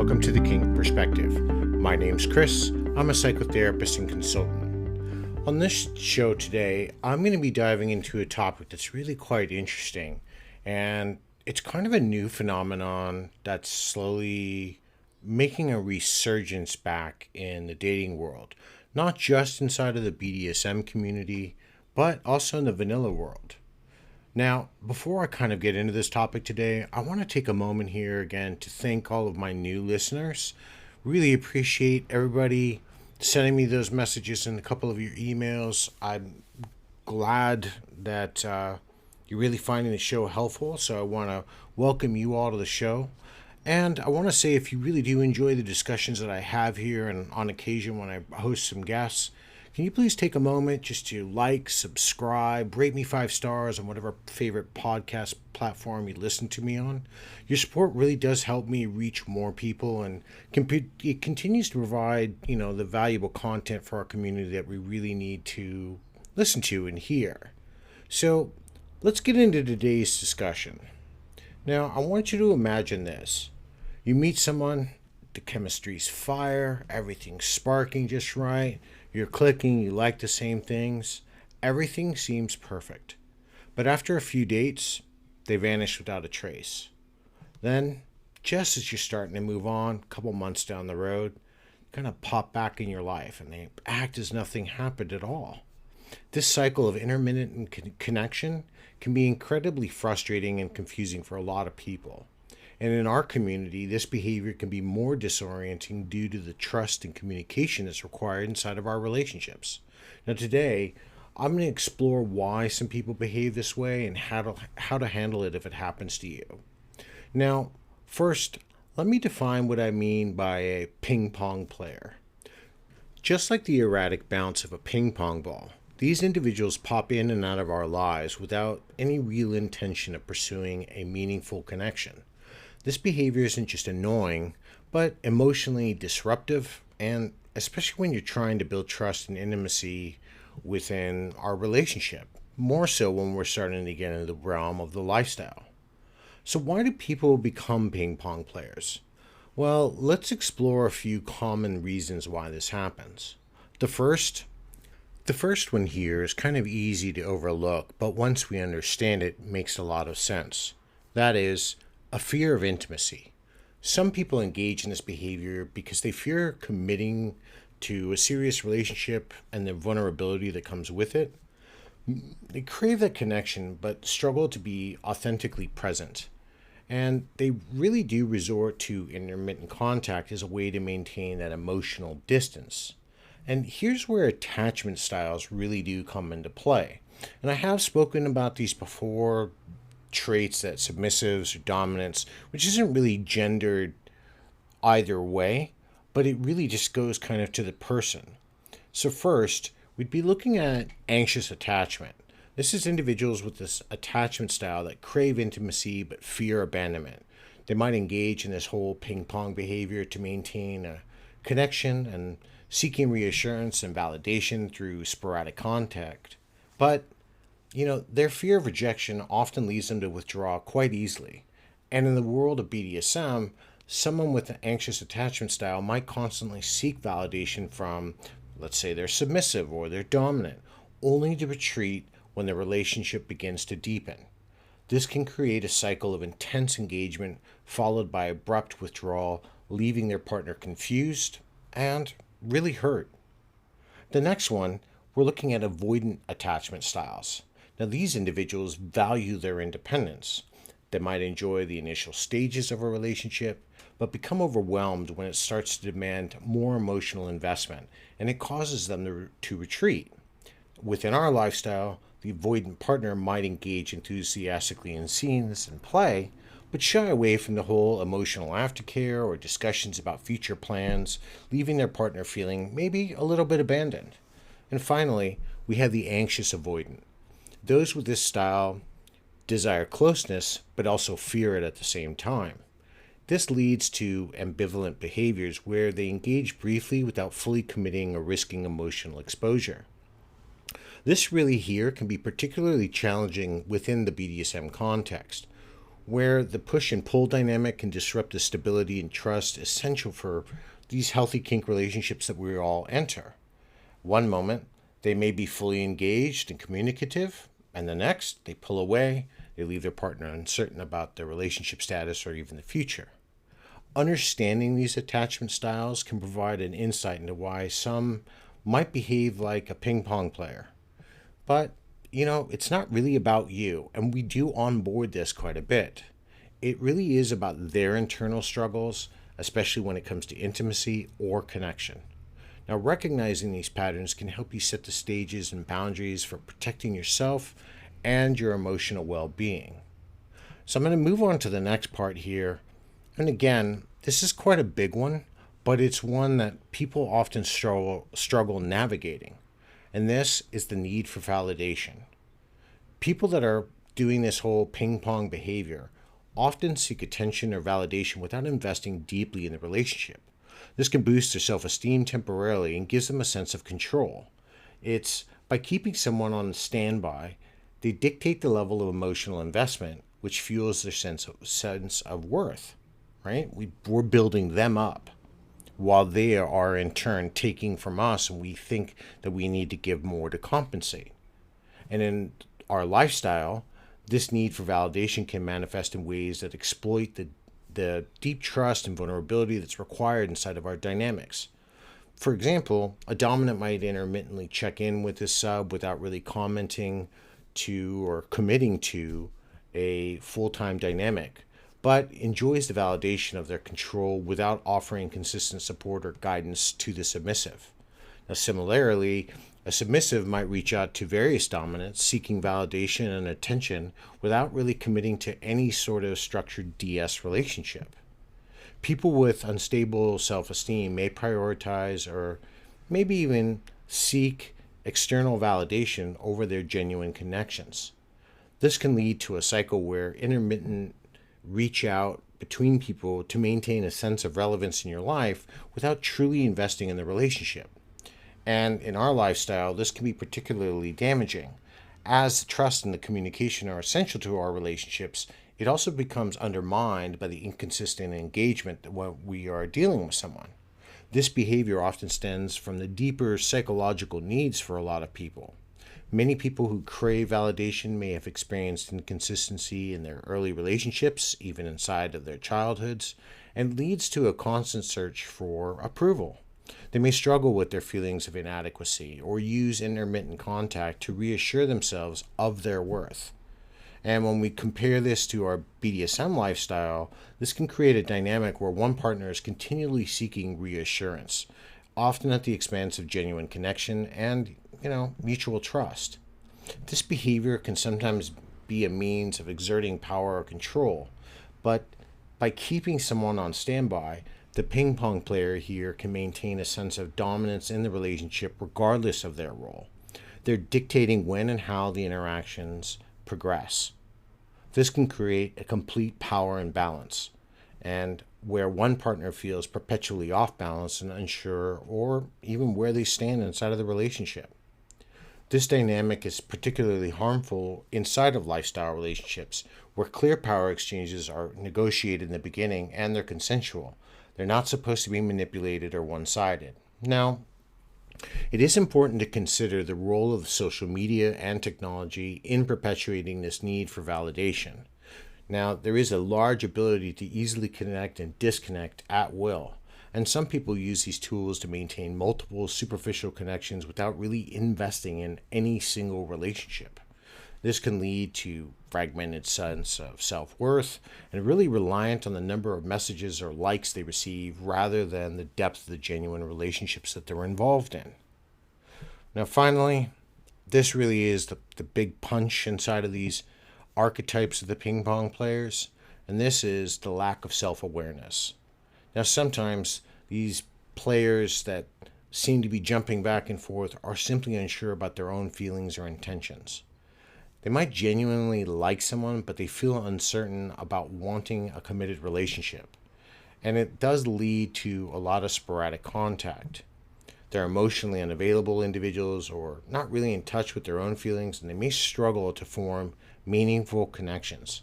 welcome to the Kink Perspective. My name's Chris. I'm a psychotherapist and consultant. On this show today, I'm going to be diving into a topic that's really quite interesting, and it's kind of a new phenomenon that's slowly making a resurgence back in the dating world, not just inside of the BDSM community, but also in the vanilla world. Now, before I kind of get into this topic today, I want to take a moment here again to thank all of my new listeners. Really appreciate everybody sending me those messages in a couple of your emails. I'm glad that you're really finding the show helpful, so I want to welcome you all to the show. And I want to say, if you really do enjoy the discussions that I have here, and on occasion when I host some guests, can you please take a moment just to like, subscribe, rate me 5 stars on whatever favorite podcast platform you listen to me on? Your support really does help me reach more people, and it continues to provide, the valuable content for our community that we really need to listen to and hear. So let's get into today's discussion. Now, I want you to imagine this. You meet someone, the chemistry's fire, everything's sparking just right. You're clicking, you like the same things. Everything seems perfect. But after a few dates, they vanish without a trace. Then, just as you're starting to move on, a couple months down the road, kind of pop back in your life and they act as nothing happened at all. This cycle of intermittent connection can be incredibly frustrating and confusing for a lot of people. And in our community, this behavior can be more disorienting due to the trust and communication that's required inside of our relationships. Now today, I'm going to explore why some people behave this way and how to handle it if it happens to you. Now, first, let me define what I mean by a ping-pong player. Just like the erratic bounce of a ping-pong ball, these individuals pop in and out of our lives without any real intention of pursuing a meaningful connection. This behavior isn't just annoying, but emotionally disruptive, and especially when you're trying to build trust and intimacy within our relationship, more so when we're starting to get into the realm of the lifestyle. So why do people become ping pong players? Well, let's explore a few common reasons why this happens. The first one here is kind of easy to overlook, but once we understand it, makes a lot of sense. That is, a fear of intimacy. Some people engage in this behavior because they fear committing to a serious relationship and the vulnerability that comes with it. They crave that connection but struggle to be authentically present. And they really do resort to intermittent contact as a way to maintain that emotional distance. And here's where attachment styles really do come into play. And I have spoken about these before, traits that submissives or dominants, which isn't really gendered either way, but it really just goes kind of to the person. So first, we'd be looking at anxious attachment. This is individuals with this attachment style that crave intimacy but fear abandonment. They might engage in this whole ping-pong behavior to maintain a connection and seeking reassurance and validation through sporadic contact. But their fear of rejection often leads them to withdraw quite easily. And in the world of BDSM, someone with an anxious attachment style might constantly seek validation from, let's say, their submissive or their dominant, only to retreat when the relationship begins to deepen. This can create a cycle of intense engagement followed by abrupt withdrawal, leaving their partner confused and really hurt. The next one, we're looking at avoidant attachment styles. Now, these individuals value their independence. They might enjoy the initial stages of a relationship, but become overwhelmed when it starts to demand more emotional investment, and it causes them to retreat. Within our lifestyle, the avoidant partner might engage enthusiastically in scenes and play, but shy away from the whole emotional aftercare or discussions about future plans, leaving their partner feeling maybe a little bit abandoned. And finally, we have the anxious avoidant. Those with this style desire closeness, but also fear it at the same time. This leads to ambivalent behaviors where they engage briefly without fully committing or risking emotional exposure. This really here can be particularly challenging within the BDSM context. where the push and pull dynamic can disrupt the stability and trust essential for these healthy kink relationships that we all enter. One moment, they may be fully engaged and communicative, and the next, they pull away, they leave their partner uncertain about their relationship status or even the future. Understanding these attachment styles can provide an insight into why some might behave like a ping pong player. But, it's not really about you, and we do onboard this quite a bit. It really is about their internal struggles, especially when it comes to intimacy or connection. Now, recognizing these patterns can help you set the stages and boundaries for protecting yourself and your emotional well being. So, I'm going to move on to the next part here. And again, this is quite a big one, but it's one that people often struggle navigating. And this is the need for validation. People that are doing this whole ping pong behavior often seek attention or validation without investing deeply in the relationship. This can boost their self-esteem temporarily and gives them a sense of control. It's by keeping someone on standby, they dictate the level of emotional investment, which fuels their sense of worth, right? We're building them up while they are in turn taking from us, and we think that we need to give more to compensate. And in our lifestyle, this need for validation can manifest in ways that exploit the deep trust and vulnerability that's required inside of our dynamics. For example, a dominant might intermittently check in with his sub without really commenting to or committing to a full-time dynamic, but enjoys the validation of their control without offering consistent support or guidance to the submissive. Now, similarly, a submissive might reach out to various dominants seeking validation and attention without really committing to any sort of structured DS relationship. People with unstable self-esteem may prioritize or maybe even seek external validation over their genuine connections. This can lead to a cycle where intermittent reach out between people to maintain a sense of relevance in your life without truly investing in the relationship. And in our lifestyle, this can be particularly damaging. As the trust and the communication are essential to our relationships, it also becomes undermined by the inconsistent engagement when we are dealing with someone. This behavior often stems from the deeper psychological needs for a lot of people. Many people who crave validation may have experienced inconsistency in their early relationships, even inside of their childhoods, and leads to a constant search for approval. They may struggle with their feelings of inadequacy or use intermittent contact to reassure themselves of their worth. And when we compare this to our BDSM lifestyle, this can create a dynamic where one partner is continually seeking reassurance, often at the expense of genuine connection and, mutual trust. This behavior can sometimes be a means of exerting power or control, but by keeping someone on standby, the ping pong player here can maintain a sense of dominance in the relationship regardless of their role. They're dictating when and how the interactions progress. This can create a complete power imbalance, and where one partner feels perpetually off balance and unsure or even where they stand inside of the relationship. This dynamic is particularly harmful inside of lifestyle relationships where clear power exchanges are negotiated in the beginning and they're consensual. They're not supposed to be manipulated or one-sided. Now, it is important to consider the role of social media and technology in perpetuating this need for validation. Now, there is a large ability to easily connect and disconnect at will, and some people use these tools to maintain multiple superficial connections without really investing in any single relationship. This can lead to fragmented sense of self-worth and really reliant on the number of messages or likes they receive rather than the depth of the genuine relationships that they're involved in. Now, finally, this really is the big punch inside of these archetypes of the ping pong players, and this is the lack of self-awareness. Now, sometimes these players that seem to be jumping back and forth are simply unsure about their own feelings or intentions. They might genuinely like someone, but they feel uncertain about wanting a committed relationship. And it does lead to a lot of sporadic contact. They're emotionally unavailable individuals or not really in touch with their own feelings, and they may struggle to form meaningful connections.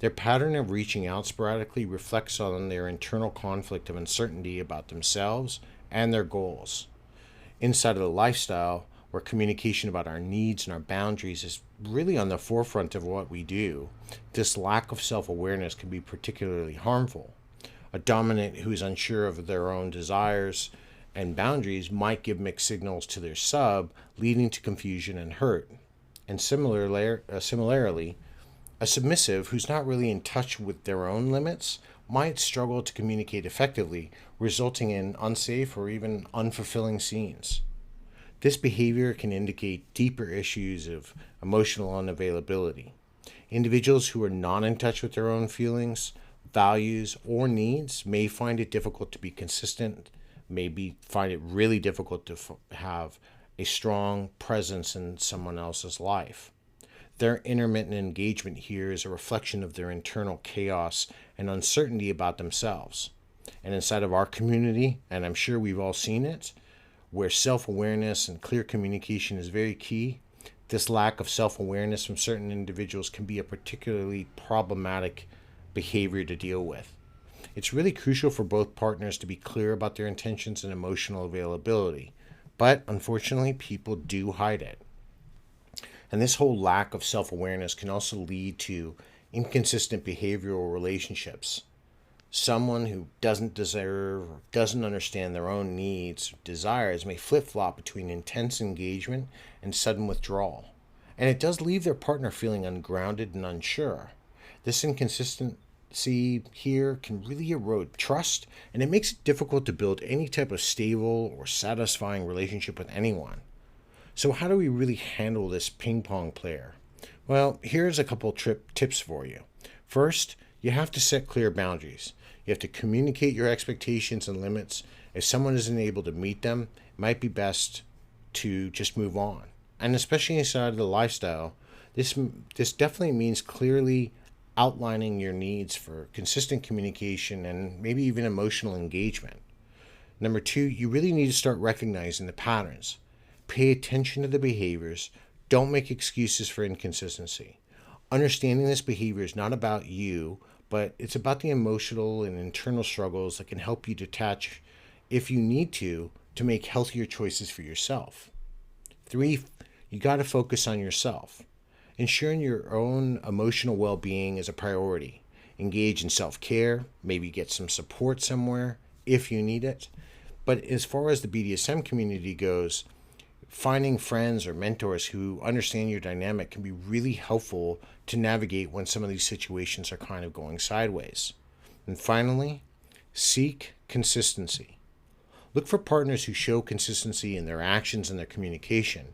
Their pattern of reaching out sporadically reflects on their internal conflict of uncertainty about themselves and their goals. Inside of the lifestyle, where communication about our needs and our boundaries is really on the forefront of what we do, this lack of self awareness can be particularly harmful. A dominant who is unsure of their own desires and boundaries might give mixed signals to their sub, leading to confusion and hurt. And similarly, a submissive who's not really in touch with their own limits might struggle to communicate effectively, resulting in unsafe or even unfulfilling scenes. This behavior can indicate deeper issues of emotional unavailability. Individuals who are not in touch with their own feelings, values, or needs may find it difficult to be consistent, maybe find it really difficult to have a strong presence in someone else's life. Their intermittent engagement here is a reflection of their internal chaos and uncertainty about themselves. And inside of our community, and I'm sure we've all seen it, where self-awareness and clear communication is very key, this lack of self-awareness from certain individuals can be a particularly problematic behavior to deal with. It's really crucial for both partners to be clear about their intentions and emotional availability, but unfortunately, people do hide it. And this whole lack of self-awareness can also lead to inconsistent behavioral relationships. Someone who doesn't deserve or doesn't understand their own needs, desires, may flip-flop between intense engagement and sudden withdrawal. And it does leave their partner feeling ungrounded and unsure. This inconsistency here can really erode trust, and it makes it difficult to build any type of stable or satisfying relationship with anyone. So how do we really handle this ping-pong player? Well, here's a couple tips for you. First, you have to set clear boundaries. You have to communicate your expectations and limits. If someone isn't able to meet them, it might be best to just move on. And especially inside of the lifestyle, this definitely means clearly outlining your needs for consistent communication and maybe even emotional engagement. Number two, you really need to start recognizing the patterns. Pay attention to the behaviors. Don't make excuses for inconsistency. Understanding this behavior is not about you, but it's about the emotional and internal struggles that can help you detach, if you need to make healthier choices for yourself. Three, you got to focus on yourself. Ensuring your own emotional well-being is a priority. Engage in self-care, maybe get some support somewhere if you need it. But as far as the BDSM community goes, finding friends or mentors who understand your dynamic can be really helpful to navigate when some of these situations are kind of going sideways. And finally, seek consistency. Look for partners who show consistency in their actions and their communication.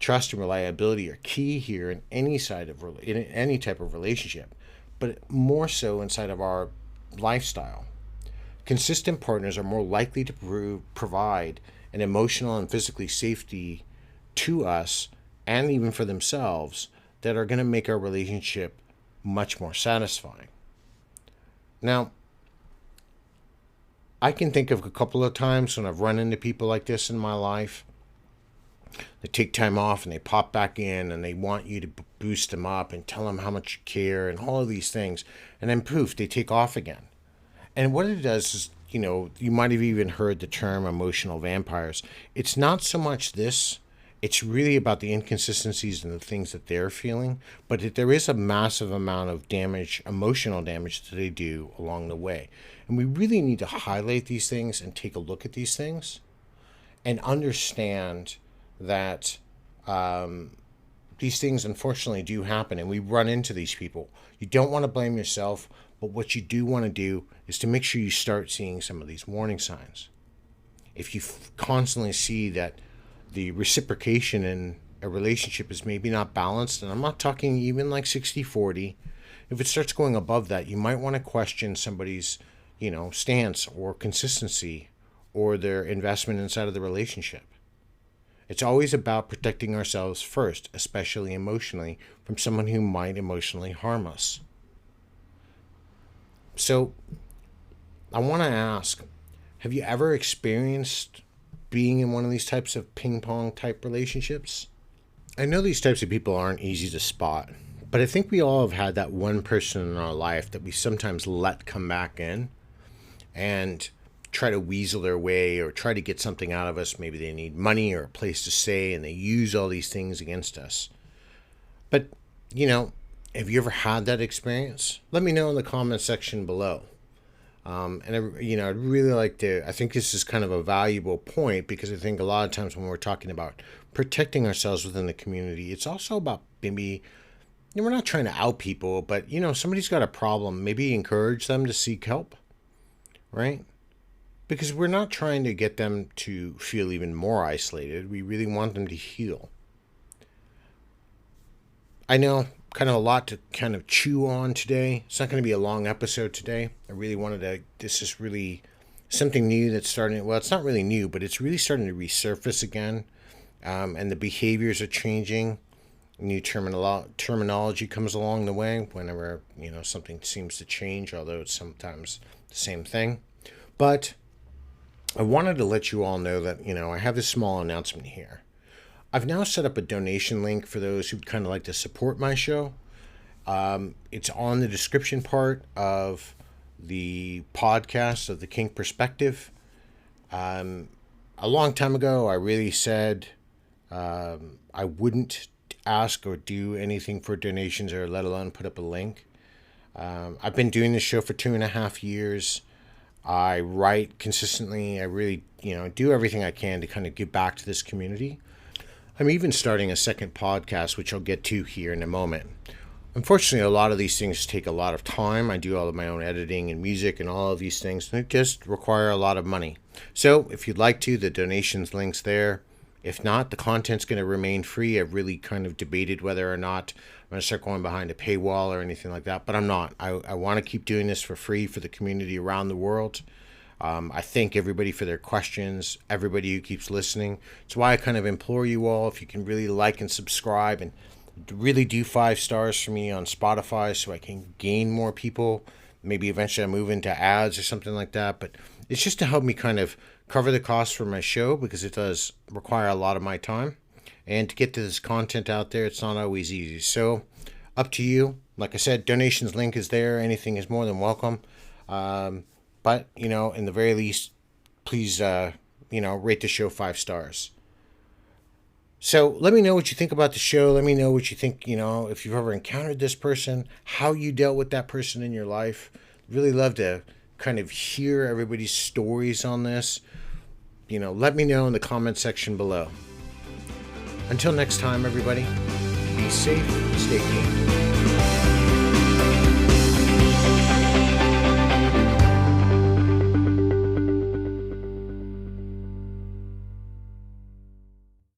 Trust and reliability are key here in any type of relationship, but more so inside of our lifestyle. Consistent partners are more likely to provide an emotional and physically safety to us and even for themselves that are going to make our relationship much more satisfying. Now, I can think of a couple of times when I've run into people like this in my life. They take time off and they pop back in and they want you to boost them up and tell them how much you care and all of these things. And then poof, they take off again. And what it does is, you might have even heard the term emotional vampires. It's not so much this. It's really about the inconsistencies and the things that they're feeling. But there is a massive amount of damage, emotional damage that they do along the way. And we really need to highlight these things and take a look at these things and understand that these things unfortunately do happen and we run into these people. You don't want to blame yourself, but what you do want to do is to make sure you start seeing some of these warning signs. If you constantly see that the reciprocation in a relationship is maybe not balanced, and I'm not talking even like 60-40, if it starts going above that, you might want to question somebody's, stance or consistency or their investment inside of the relationship. It's always about protecting ourselves first, especially emotionally, from someone who might emotionally harm us. So, I want to ask, have you ever experienced being in one of these types of ping-pong type relationships? I know these types of people aren't easy to spot, But I think we all have had that one person in our life that we sometimes let come back in and try to weasel their way or try to get something out of us. Maybe they need money or a place to stay, and they use all these things against us. But, have you ever had that experience? Let me know in the comment section below. I'd really like to, I think this is kind of a valuable point, because I think a lot of times when we're talking about protecting ourselves within the community, it's also about maybe, we're not trying to out people, but, somebody's got a problem, maybe encourage them to seek help, right? Because we're not trying to get them to feel even more isolated. We really want them to heal. I know, kind of a lot to kind of chew on today. It's not going to be a long episode today. I really wanted to, this is really something new that's starting, well, it's not really new, but it's really starting to resurface again. And the behaviors are changing. New terminology comes along the way whenever, something seems to change, although it's sometimes the same thing. But I wanted to let you all know that, I have this small announcement here. I've now set up a donation link for those who'd kind of like to support my show. It's on the description part of the podcast of the Kink Perspective. A long time ago, I really said I wouldn't ask or do anything for donations, or let alone put up a link. I've been doing this show for 2.5 years. I write consistently. I really, do everything I can to kind of give back to this community. I'm even starting a second podcast, which I'll get to here in a moment. Unfortunately, a lot of these things take a lot of time. I do all of my own editing and music and all of these things, and it just require a lot of money. So if you'd like to, the donations link's there. If not, the content's going to remain free. I've really kind of debated whether or not I'm going to start going behind a paywall or anything like that, but I'm not. I want to keep doing this for free for the community around the world. I thank everybody for their questions, everybody who keeps listening. It's why I kind of implore you all, if you can really like and subscribe, and really do 5 stars for me on Spotify so I can gain more people. Maybe eventually I move into ads or something like that. But it's just to help me kind of cover the cost for my show, because it does require a lot of my time. And to get to this content out there, it's not always easy. So up to you. Like I said, donations link is there. Anything is more than welcome. But, in the very least, please, rate the show 5 stars. So let me know what you think about the show. Let me know what you think, if you've ever encountered this person, how you dealt with that person in your life. Really love to kind of hear everybody's stories on this. Let me know in the comment section below. Until next time, everybody, be safe, stay keen.